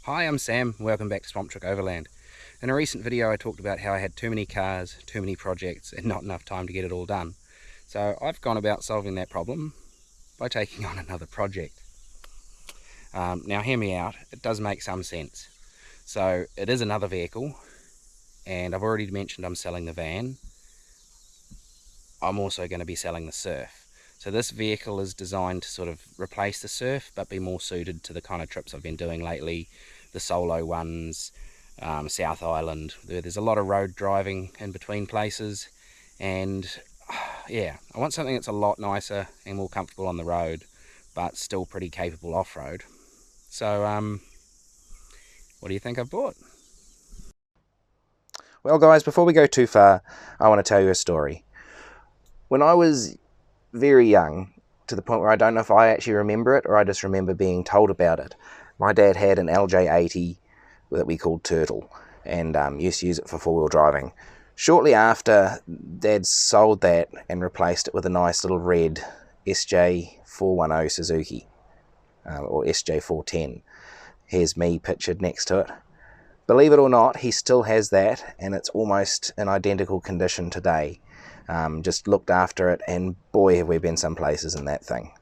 Hi, I'm Sam. Welcome back to SwampChook Overland. In a recent video I talked about how I had too many cars, too many projects and not enough time to get it all done. So I've gone about solving that problem by taking on another project. Now hear me out, it does make some sense. So it is another vehicle, and I've already mentioned I'm selling the van. I'm also going to be selling the Surf. So this vehicle is designed to sort of replace the Surf but be more suited to the kind of trips I've been doing lately, the solo ones, South Island. There's a lot of road driving in between places, and yeah, I want something that's a lot nicer and more comfortable on the road but still pretty capable off-road. So what do you think I've bought? Well guys, before we go too far, I want to tell you a story. When I was very young, to the point where I don't know if I actually remember it or I just remember being told about it, my dad had an LJ80 that we called Turtle, and used to use it for four-wheel driving. Shortly after, Dad sold that and replaced it with a nice little red SJ410 Suzuki, or SJ410. Here's me pictured next to it. Believe it or not, he still has that, and it's almost in identical condition today. Just looked after it, and boy have we been some places in that thing.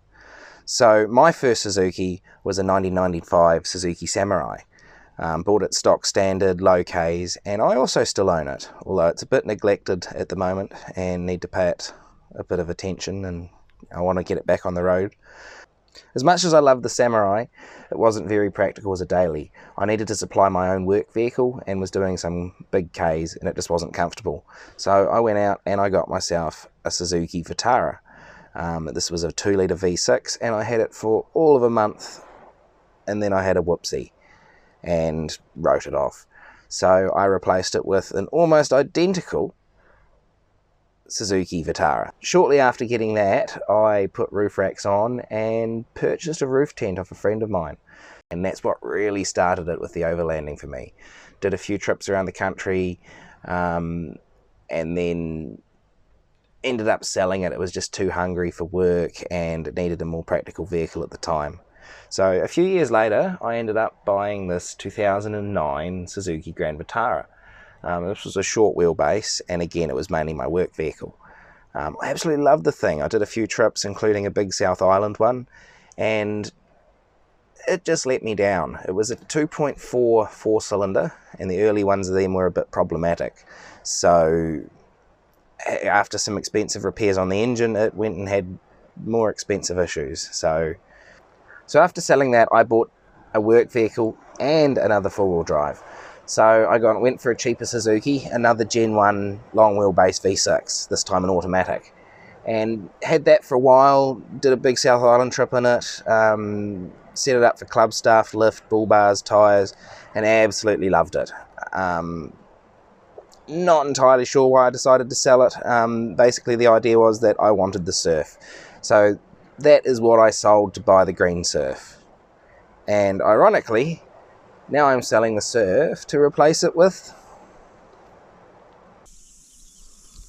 So my first Suzuki was a 1995 Suzuki Samurai. Bought it stock standard, low Ks, and I also still own it, although it's a bit neglected at the moment and need to pay it a bit of attention, and I want to get it back on the road. As much as I love the Samurai, it wasn't very practical as a daily. I needed to supply my own work vehicle and was doing some big Ks, and it just wasn't comfortable. So I went out and I got myself a Suzuki Vitara. This was a 2-litre V6, and I had it for all of a month, and then I had a whoopsie and wrote it off. So I replaced it with an almost identical Suzuki Vitara. Shortly after getting that, I put roof racks on and purchased a roof tent off a friend of mine. And that's what really started it with the overlanding for me. Did a few trips around the country, and then ended up selling it. It was just too hungry for work and it needed a more practical vehicle at the time. So a few years later, I ended up buying this 2009 Suzuki Grand Vitara. This was a short wheelbase, and again, it was mainly my work vehicle. I absolutely loved the thing. I did a few trips, including a big South Island one, and it just let me down. It was a 2.4 four-cylinder, and the early ones of them were a bit problematic. So after some expensive repairs on the engine, it went and had more expensive issues. So after selling that, I bought a work vehicle and another four-wheel drive. So I went for a cheaper Suzuki, another Gen 1 long wheelbase V6, this time an automatic. And had that for a while, did a big South Island trip in it, set it up for club stuff, lift, bull bars, tyres, and absolutely loved it. Not entirely sure why I decided to sell it. Basically the idea was that I wanted the Surf. So that is what I sold to buy the green Surf. And ironically, now I'm selling the Surf to replace it with.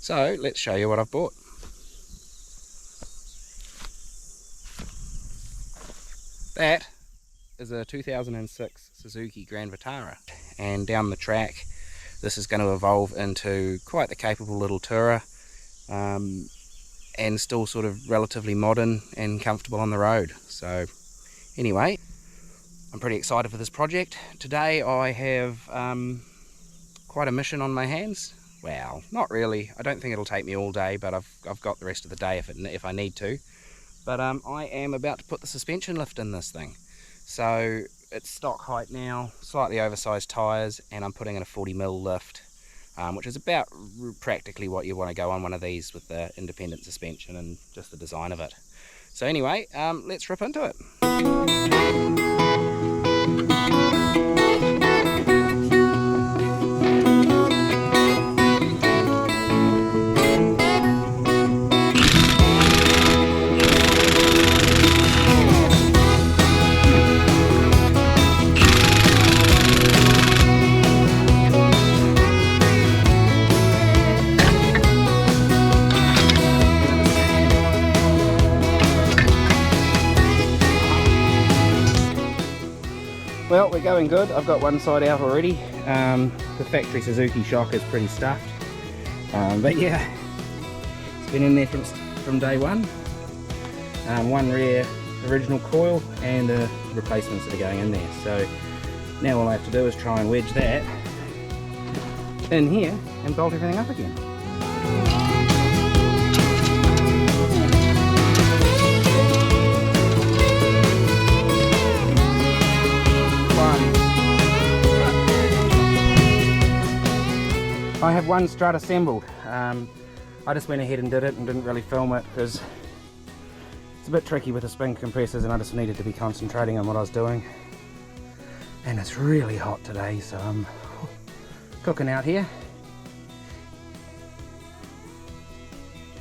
So let's show you what I've bought. That is a 2006 Suzuki Grand Vitara, and down the track this is going to evolve into quite the capable little tourer, and still sort of relatively modern and comfortable on the road. So anyway, I'm pretty excited for this project. Today I have quite a mission on my hands. Well, not really. I don't think it'll take me all day, but I've got the rest of the day if I need to. But I am about to put the suspension lift in this thing. So it's stock height now, slightly oversized tyres, and I'm putting in a 40mm lift, which is about practically what you want to go on one of these with the independent suspension and just the design of it. So anyway, let's rip into it. going good. I've got one side out already. The factory Suzuki shock is pretty stuffed. But yeah, it's been in there from day one. One rear original coil and the replacements that are going in there. So now all I have to do is try and wedge that in here and bolt everything up again. I have one strut assembled. I just went ahead and did it and didn't really film it because it's a bit tricky with the spin compressors, and I just needed to be concentrating on what I was doing. And it's really hot today, so I'm cooking out here.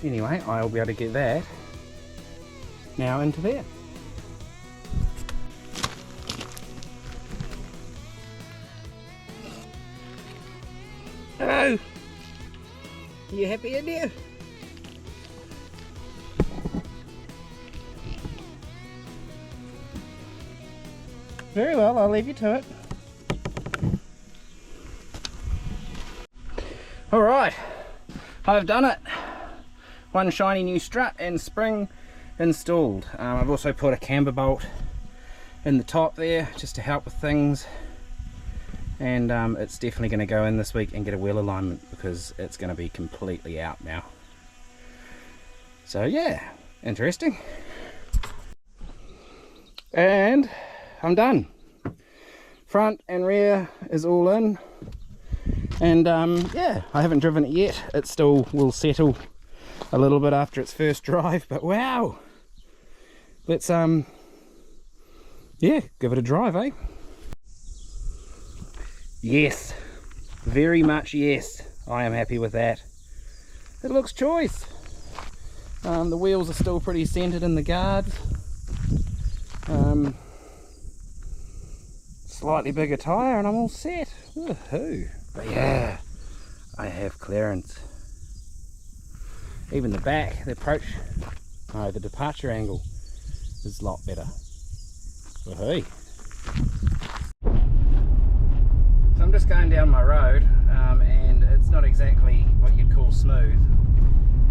Anyway, I'll be able to get that now into there. Hello! You happy in there? Very well, I'll leave you to it. Alright, I've done it. One shiny new strut and spring installed. I've also put a camber bolt in the top there just to help with things. And it's definitely going to go in this week and get a wheel alignment because it's going to be completely out now. So yeah, interesting. And I'm done. Front and rear is all in. And yeah, I haven't driven it yet. It still will settle a little bit after its first drive, but wow. Let's yeah, give it a drive, eh? Yes, very much yes. I am happy with that. It looks choice. The wheels are still pretty centered in the guards. Slightly bigger tyre and I'm all set. Woohoo! But yeah, I have clearance. Even the back, the departure angle is a lot better. Woohoo! So I'm just going down my road and it's not exactly what you'd call smooth,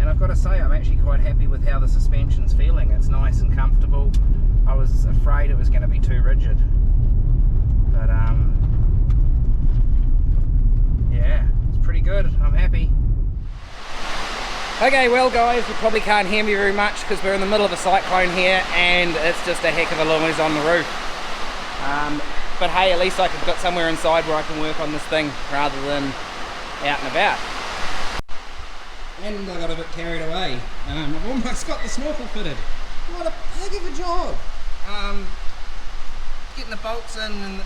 and I've got to say I'm actually quite happy with how the suspension's feeling. It's nice and comfortable. I was afraid it was going to be too rigid, but yeah, it's pretty good. I'm happy. Okay, well guys, you probably can't hear me very much because we're in the middle of a cyclone here and it's just a heck of a noise on the roof. But hey, at least I've got somewhere inside where I can work on this thing rather than out and about. And I got a bit carried away. I've almost got the snorkel fitted. What a heck of a job! Getting the bolts in and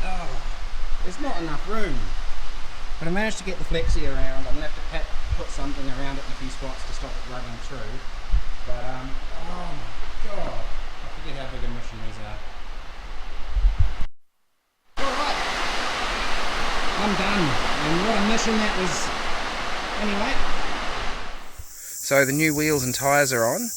there's not enough room. But I managed to get the flexi around. I'm going to have to put something around it in a few spots to stop it rubbing through. But oh my god, I forget how big a mission these are. Alright, I'm done. And what a mission that was. Anyway. So the new wheels and tyres are on.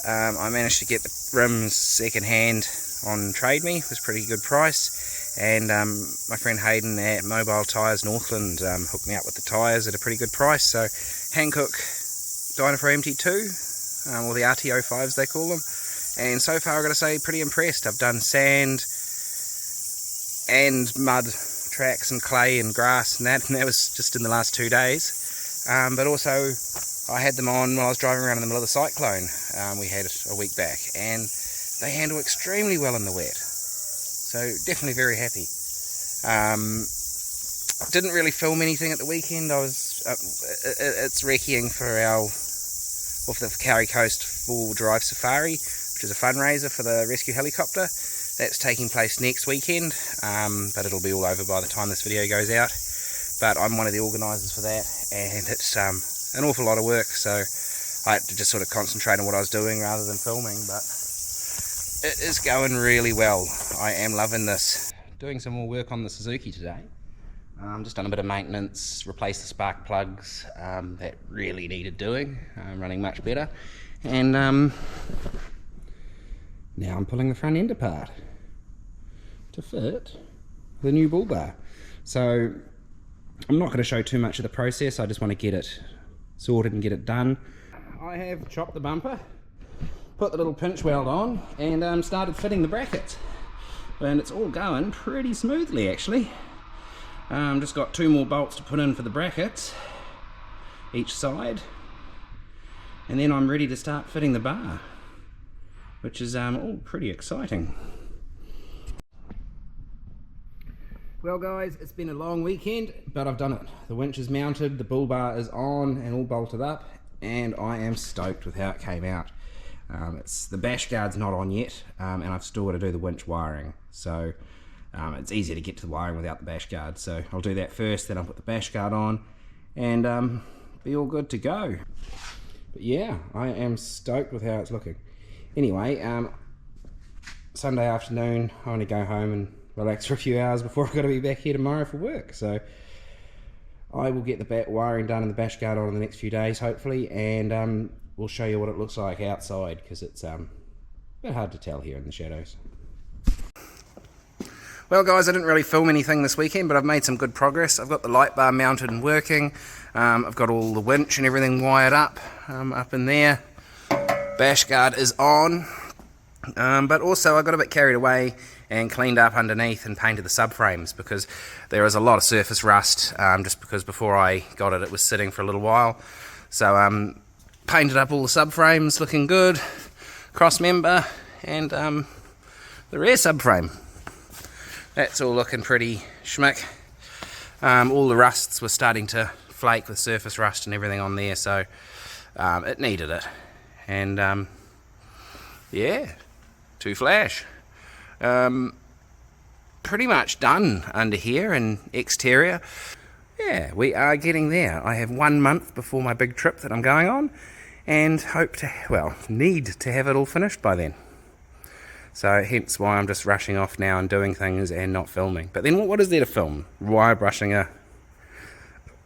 I managed to get the rims second hand on Trade Me. It was a pretty good price. And my friend Hayden at Mobile Tyres Northland hooked me up with the tyres at a pretty good price. So Hankook Dynapro MT2, or the RT05s they call them. And so far I've got to say, pretty impressed. I've done sand and mud tracks and clay and grass and that was just in the last 2 days. But also I had them on while I was driving around in the middle of the cyclone we had a week back, and they handle extremely well in the wet. So definitely very happy. Didn't really film anything at the weekend. I was it's recceing for our off the Kauri Coast 4-wheel drive safari, which is a fundraiser for the rescue helicopter. That's taking place next weekend, but it'll be all over by the time this video goes out. But I'm one of the organisers for that, and it's an awful lot of work, so I had to just sort of concentrate on what I was doing rather than filming, but it is going really well. I am loving this. Doing some more work on the Suzuki today. Just done a bit of maintenance, replaced the spark plugs that really needed doing, running much better. And now I'm pulling the front end apart to fit the new bull bar. So I'm not going to show too much of the process, I just want to get it sorted and get it done. I have chopped the bumper, put the little pinch weld on, and started fitting the brackets. And it's all going pretty smoothly actually. Just got 2 more bolts to put in for the brackets, each side. And then I'm ready to start fitting the bar, which is all pretty exciting. Well guys, it's been a long weekend, but I've done it. The winch is mounted, the bull bar is on and all bolted up, and I am stoked with how it came out. The bash guard's not on yet, and I've still got to do the winch wiring. So it's easier to get to the wiring without the bash guard. So I'll do that first, then I'll put the bash guard on, and be all good to go. But yeah, I am stoked with how it's looking. Anyway, Sunday afternoon, I want to go home and relax for a few hours before I've got to be back here tomorrow for work. So I will get the wiring done and the bash guard on in the next few days, hopefully, and we'll show you what it looks like outside, because it's a bit hard to tell here in the shadows. Well guys, I didn't really film anything this weekend, but I've made some good progress. I've got the light bar mounted and working. I've got all the winch and everything wired up in there. Bash guard is on, but also I got a bit carried away and cleaned up underneath and painted the subframes, because there is a lot of surface rust, just because before I got it, it was sitting for a little while. So painted up all the subframes, looking good, cross member, and the rear subframe. That's all looking pretty schmick. All the rusts were starting to flake with surface rust and everything on there, so it needed it. And yeah, to flash. Pretty much done under here and exterior. Yeah, we are getting there. I have 1 month before my big trip that I'm going on, and hope to, well, need to have it all finished by then. So hence why I'm just rushing off now and doing things and not filming. But then what is there to film? Wire brushing a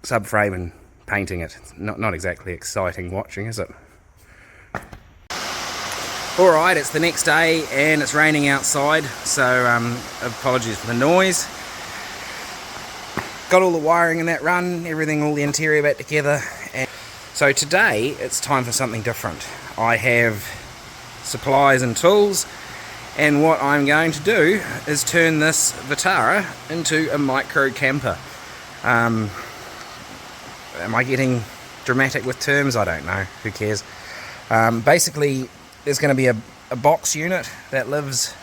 subframe and painting it. It's not exactly exciting watching, is it? Alright, it's the next day and it's raining outside, so apologies for the noise. Got all the wiring in that run, everything, all the interior back together. And so today it's time for something different. I have supplies and tools, and what I'm going to do is turn this Vitara into a micro camper. Am I getting dramatic with terms? I don't know, who cares. Basically, there's going to be a box unit that lives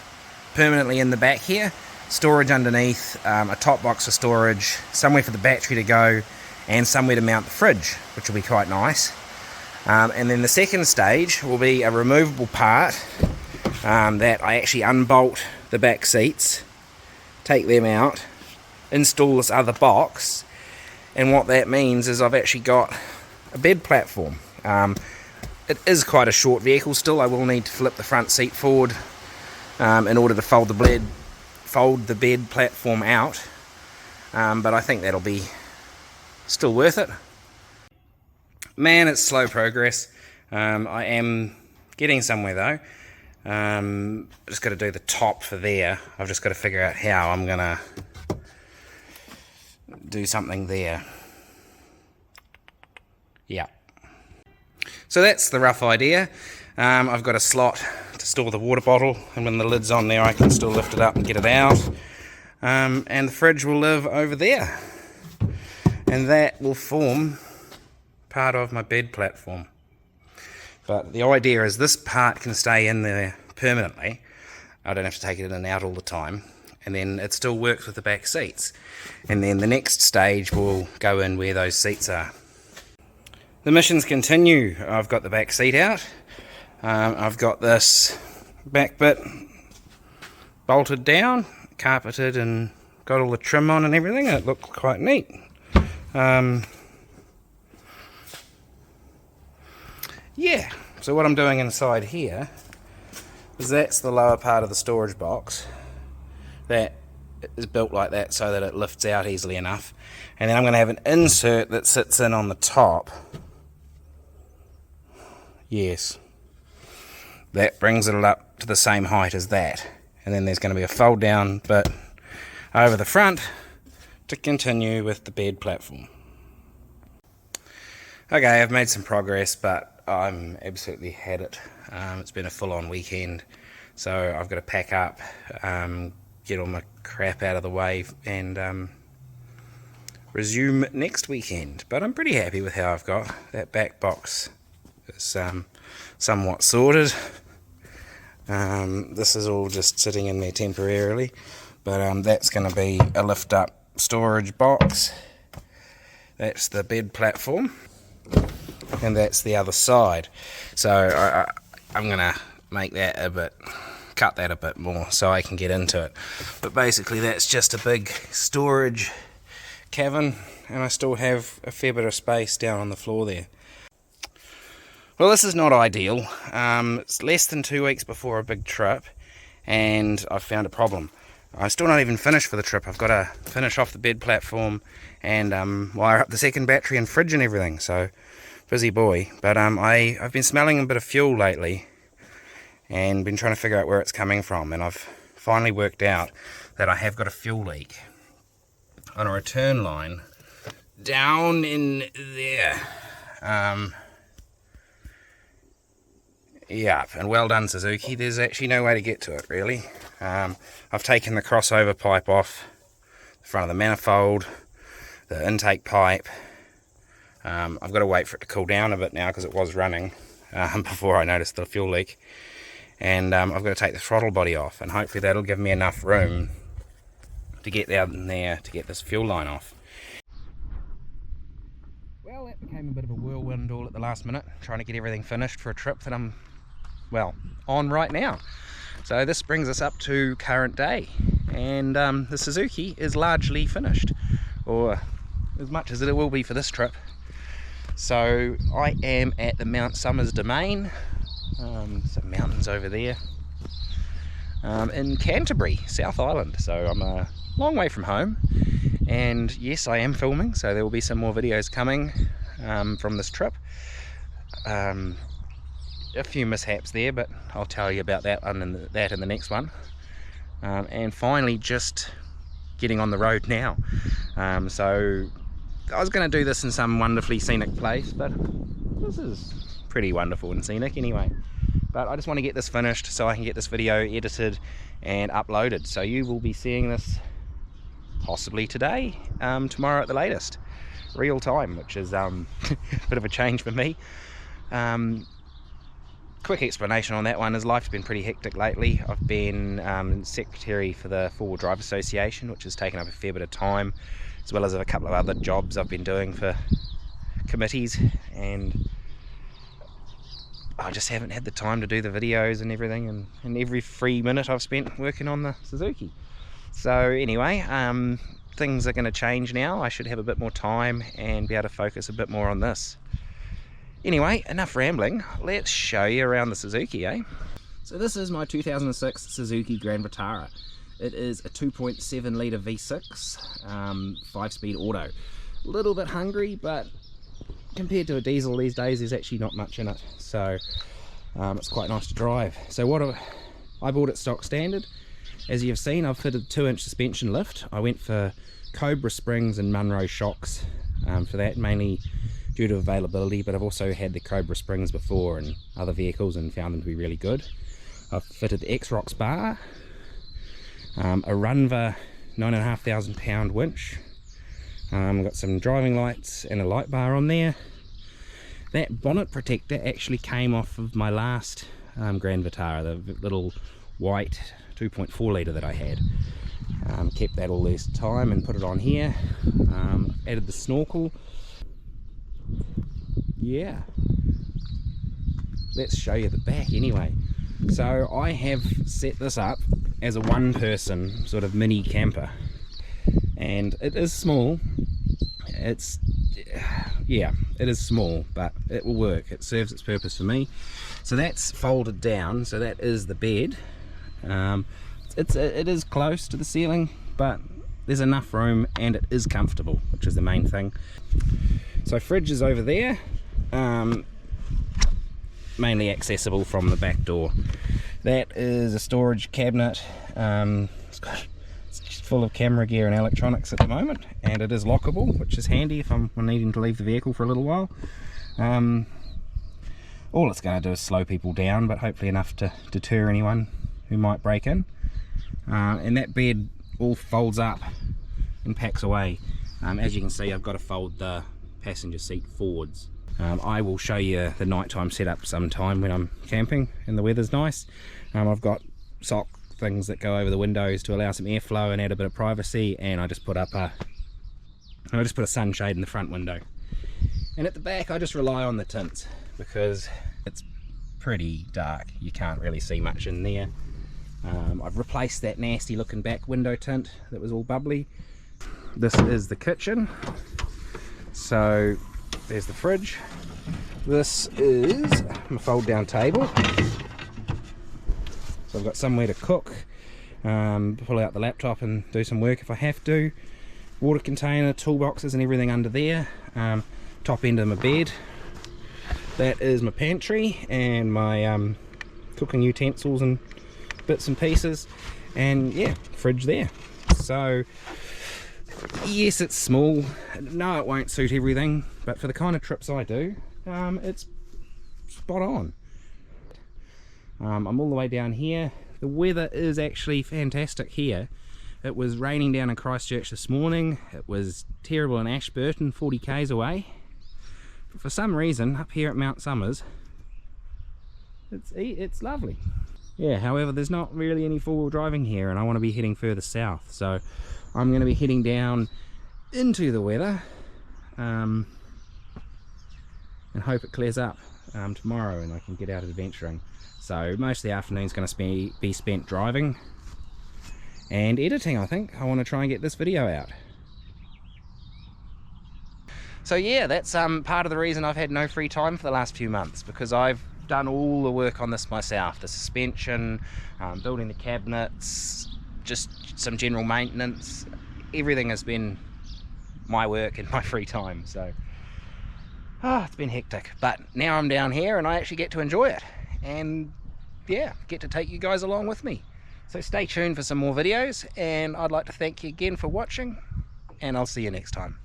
permanently in the back here, storage underneath, a top box for storage, somewhere for the battery to go, and somewhere to mount the fridge, which will be quite nice. And then the second stage will be a removable part that I actually unbolt the back seats, take them out, install this other box, and what that means is I've actually got a bed platform. It is quite a short vehicle still. I will need to flip the front seat forward in order to fold the bed platform out, but I think that'll be still worth it. Man, it's slow progress. I am getting somewhere though. Just got to do the top for there. I've just got to figure out how I'm gonna do something there. Yeah. So that's the rough idea. I've got a slot to store the water bottle, and when the lid's on there I can still lift it up and get it out. And the fridge will live over there, and that will form part of my bed platform. But the idea is this part can stay in there permanently. I don't have to take it in and out all the time, and then it still works with the back seats. And then the next stage will go in where those seats are. The missions continue. I've got the back seat out. I've got this back bit bolted down, carpeted, and got all the trim on and everything. It looked quite neat. Yeah, so what I'm doing inside here is that's the lower part of the storage box that is built like that so that it lifts out easily enough. And then I'm going to have an insert that sits in on the top. Yes, that brings it up to the same height as that, and then there's going to be a fold down bit over the front to continue with the bed platform. Okay, I've made some progress, but I'm absolutely had it. It's been a full-on weekend, so I've got to pack up, get all my crap out of the way, and resume next weekend. But I'm pretty happy with how I've got. That back box is somewhat sorted. This is all just sitting in there temporarily, but that's going to be a lift-up storage box. That's the bed platform, and that's the other side. So I'm gonna make that cut that a bit more so I can get into it. But basically that's just a big storage cavern, and I still have a fair bit of space down on the floor there. Well, this is not ideal. It's less than 2 weeks before a big trip, and I've found a problem. I'm still not even finished for the trip. I've got to finish off the bed platform and wire up the second battery and fridge and everything, so busy boy. But I've been smelling a bit of fuel lately and been trying to figure out where it's coming from, and I've finally worked out that I have got a fuel leak on a return line down in there. Yeah, and well done, Suzuki. There's actually no way to get to it, really. I've taken the crossover pipe off the front of the manifold, the intake pipe. I've got to wait for it to cool down a bit now because it was running before I noticed the fuel leak. And I've got to take the throttle body off, and hopefully that'll give me enough room to get down in there to get this fuel line off. Well, that became a bit of a whirlwind all at the last minute, trying to get everything finished for a trip that I'm, well, on right now. So this brings us up to current day, and the Suzuki is largely finished, or as much as it will be for this trip. So I am at the Mount Somers Domain, some mountains over there, in Canterbury, South Island. So I'm a long way from home, and yes, I am filming, so there will be some more videos coming from this trip. A few mishaps there, but I'll tell you about that in the next one. And finally, just getting on the road now. So I was going to do this in some wonderfully scenic place, but this is pretty wonderful and scenic anyway. But I just want to get this finished so I can get this video edited and uploaded. So you will be seeing this possibly today, tomorrow at the latest, real time, which is a bit of a change for me. Quick explanation on that one is life's been pretty hectic lately. I've been secretary for the Four-Wheel Drive Association, which has taken up a fair bit of time, as well as a couple of other jobs I've been doing for committees, and I just haven't had the time to do the videos and everything, and every free minute I've spent working on the Suzuki. So anyway, things are going to change now. I should have a bit more time and be able to focus a bit more on this. Anyway, enough rambling, let's show you around the Suzuki, eh? So this is my 2006 Suzuki Grand Vitara. It is a 2.7 litre V6, 5-speed auto. A little bit hungry, but compared to a diesel these days, there's actually not much in it. So it's quite nice to drive. So I bought it stock standard. As you've seen, I've fitted 2-inch suspension lift. I went for Cobra springs and Munro shocks for that, mainly due to availability, but I've also had the Cobra springs before in other vehicles and found them to be really good. I've fitted the X-Rocks bar, a Runva 9,500 pound winch. I've got some driving lights and a light bar on there. That bonnet protector actually came off of my last Grand Vitara, the little white 2.4 litre that I had. Kept that all this time and put it on here. Added the snorkel. Yeah, let's show you the back anyway. So I have set this up as a one-person sort of mini camper, and it is small. Yeah, it is small, but it will work. It serves its purpose for me. So that's folded down, so that is the bed. It is close to the ceiling, but there's enough room and it is comfortable, which is the main thing. So fridge is over there, mainly accessible from the back door. That is a storage cabinet. It's full of camera gear and electronics at the moment, and it is lockable, which is handy if I'm needing to leave the vehicle for a little while. All it's going to do is slow people down, but hopefully enough to deter anyone who might break in. And that bed all folds up and packs away. As you can see, I've got to fold the passenger seat forwards. I will show you the nighttime setup sometime when I'm camping and the weather's nice. I've got sock things that go over the windows to allow some airflow and add a bit of privacy, and I just put a sunshade in the front window. And at the back I just rely on the tints because it's pretty dark, you can't really see much in there. I've replaced that nasty looking back window tint that was all bubbly. This is the kitchen, so there's the fridge. This is my fold down table, so I've got somewhere to cook, pull out the laptop and do some work if I have to. Water container, toolboxes and everything under there. Top end of my bed. That is my pantry and my cooking utensils and bits and pieces, and yeah, fridge there. So yes, it's small, no it won't suit everything, but for the kind of trips I do, it's spot on. I'm all the way down here. The weather is actually fantastic here. It was raining down in Christchurch this morning, it was terrible in Ashburton, 40 k's away. But for some reason up here at Mount Somers it's lovely. Yeah, however there's not really any four-wheel driving here, and I want to be heading further south, so I'm going to be heading down into the weather and hope it clears up tomorrow and I can get out adventuring. So most of the afternoon is going to be spent driving and editing. I think I want to try and get this video out. So yeah, that's part of the reason I've had no free time for the last few months, because I've done all the work on this myself, the suspension, building the cabinets, just some general maintenance. Everything has been my work in my free time, so it's been hectic. But now I'm down here and I actually get to enjoy it, and yeah, get to take you guys along with me. So stay tuned for some more videos, and I'd like to thank you again for watching, and I'll see you next time.